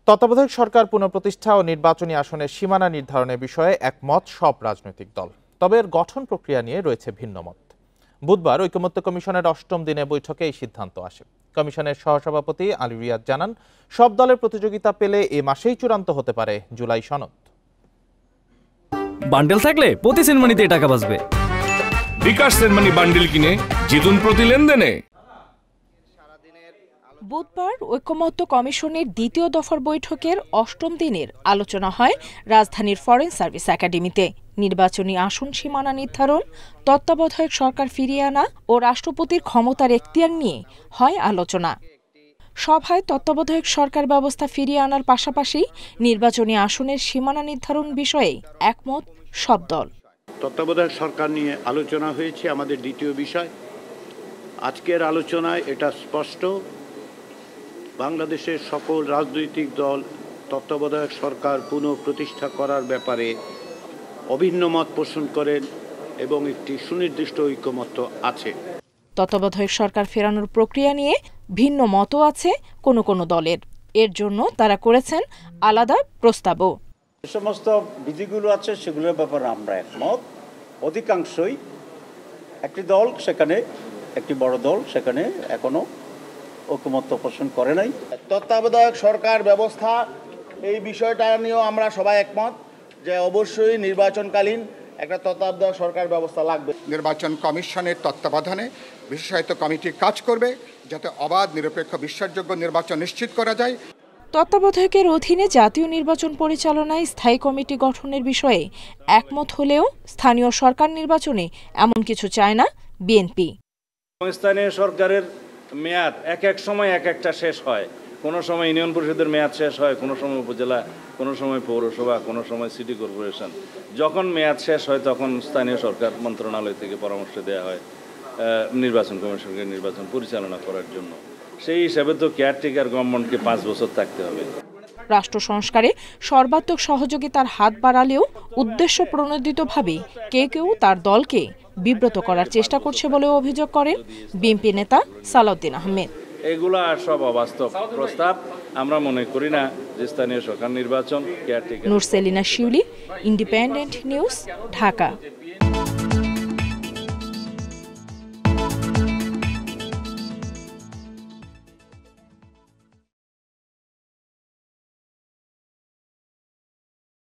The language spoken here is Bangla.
তত্ত্বাবধায়ক সরকার পুনঃপ্রতিষ্ঠা ও নির্বাচনী আসনের সীমানা নির্ধারণের বিষয়ে একমত সব রাজনৈতিক দল, তবে এর গঠন প্রক্রিয়া নিয়ে রয়েছে ভিন্ন মত। বুধবার ঐকমত্য কমিশনের ৮ম দিনের বৈঠকে এই সিদ্ধান্ত আসে। কমিশনের সহসভাপতি আলী রিয়াদ জানান, সব দলের প্রতিযোগিতা পেলে এ মাসেই চূড়ান্ত হতে পারে জুলাই সনদ। বান্ডেল থাকলে প্রতি সেনমানিতে টাকা বাঁচবে। বিকাশ সেনমানি বান্ডেল কিনে জিতুন প্রতি লেনদেনে। বুধবার ঐকমত্য কমিশনের দ্বিতীয় দফার বৈঠকের ৮ম দিনের আলোচনা হয় রাজধানীর ফরেন সার্ভিস একাডেমিতে। নির্বাচনী আসন সীমানা নির্ধারণ, তত্ত্বাবধায়ক সরকার ফিরিয়ে আনা ও রাষ্ট্রপতির ক্ষমতার এখতিয়ার নিয়ে হয় আলোচনা। সভায় তত্ত্বাবধায়ক সরকার ব্যবস্থা ফিরিয়ে আনার পাশাপাশি নির্বাচনী আসনের সীমানা নির্ধারণ বিষয়ে একমত সব দল। তত্ত্বাবধায়ক সরকার নিয়ে আলোচনা হয়েছে আমাদের দ্বিতীয় বিষয়। আজকের আলোচনায় এটা স্পষ্ট, বাংলাদেশের সকল রাজনৈতিক দল তত্ত্বাবধায়ক সরকার পুনঃপ্রতিষ্ঠা করার ব্যাপারে অভিন্ন মত পোষণ করেন এবং একটি সুনির্দিষ্ট ঐকমত্য আছে। তত্ত্বাবধায়ক সরকার ফেরানোর প্রক্রিয়া নিয়ে ভিন্ন মতও আছে কোনো কোনো দলের। এর জন্য তারা করেছেন আলাদা প্রস্তাবও। যে সমস্ত বিধিগুলো আছে সেগুলোর ব্যাপারে আমরা একমত। অধিকাংশই একটি দল, সেখানে একটি বড় দল সেখানে এখনো ঐকমত্য পোষণ করে নাই। তত্ত্বাবধায়ক সরকার ব্যবস্থা এই বিষয়টা নিয়েও আমরা সবাই একমত যে অবশ্যই নির্বাচনকালীন একটা তত্ত্বাবধায়ক সরকার ব্যবস্থা লাগবে। নির্বাচন কমিশনের তত্ত্বাবধানে বিশেষায়িত কমিটি কাজ করবে যাতে অবাধ, নিরপেক্ষ, বিশ্বাসযোগ্য নির্বাচন নিশ্চিত করা যায়। তত্ত্বাবধায়কের অধীনে জাতীয় নির্বাচন পরিচালনায় স্থায়ী কমিটি গঠনের বিষয়ে একমত হলেও স্থানীয় সরকার নির্বাচনে এমন কিছু চায় না বিএনপি। স্থানীয় সরকারের মেয়াদ এক এক সময় এক একটা শেষ হয়। কোনো সময় ইউনিয়ন পরিষদের মেয়াদ শেষ হয়, কোনো সময় উপজেলা, কোনো সময় পৌরসভা, কোনো সময় সিটি কর্পোরেশন। যখন মেয়াদ শেষ হয় তখন স্থানীয় সরকার মন্ত্রণালয় থেকে পরামর্শ দেওয়া হয় নির্বাচন কমিশনকে নির্বাচন পরিচালনা করার জন্য। সেই হিসাবে তো কেয়ারটেকার গভর্নমেন্টকে 5 বছর থাকতে হবে। রাষ্ট্র সংস্কারে সর্বাত্মক সহযোগিতার হাত বাড়ালেও উদ্দেশ্য প্রণোদিতভাবে কেউ তার দলকে বিব্রত করার চেষ্টা করছে বলেও অভিযোগ করেন বিএনপি নেতা সালাউদ্দিন আহমেদ। এগুলা সব অবাস্তব প্রস্তাব। আমরা মনে করি না যে স্থানীয় সরকার নির্বাচন কেয়ারটেকার। নূর সেলিনা শিউলি, ইন্ডিপেন্ডেন্ট নিউজ, ঢাকা।